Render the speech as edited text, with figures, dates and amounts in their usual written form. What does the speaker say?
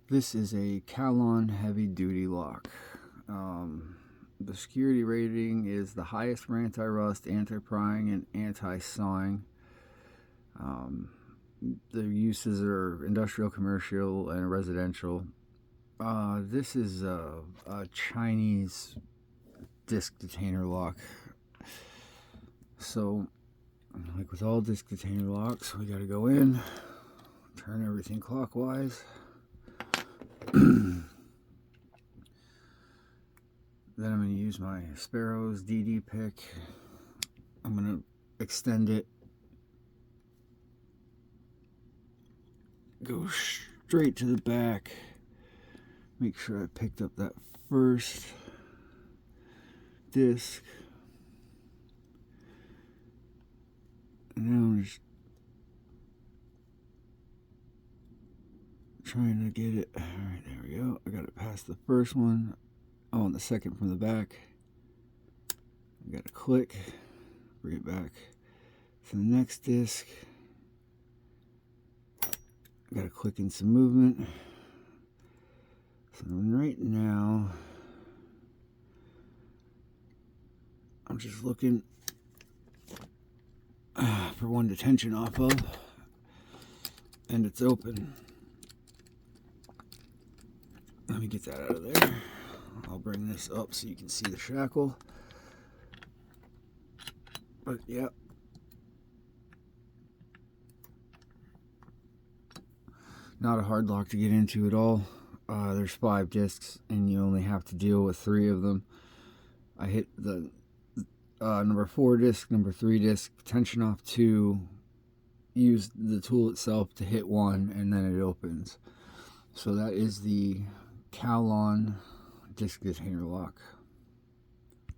This is a Calon heavy duty lock. The security rating is the highest for anti-rust, anti-prying, and anti-sawing. The uses are industrial, commercial, and residential. This is a Chinese disc detainer lock. So, like with all disc detainer locks, we gotta go in, turn everything clockwise. Then I'm going to use my Sparrow's DD pick. I'm going to extend it, go straight to the back, make sure I picked up that first disc, and now I'm just trying to get it. Alright, there we go. I got it past the first one. Oh, and the second from the back. I got to click, bring it back to the next disc. I got to click in some movement. So right now, I'm just looking for one to tension off of, and it's open. Let me get that out of there. I'll bring this up so you can see the shackle. But yeah, not a hard lock to get into at all. There's 5 discs and you only have to deal with 3 of them. I hit the number 4 disc, number 3 disc, tension off 2, use the tool itself to hit 1, and then it opens. So that is the Calon disc detainer lock.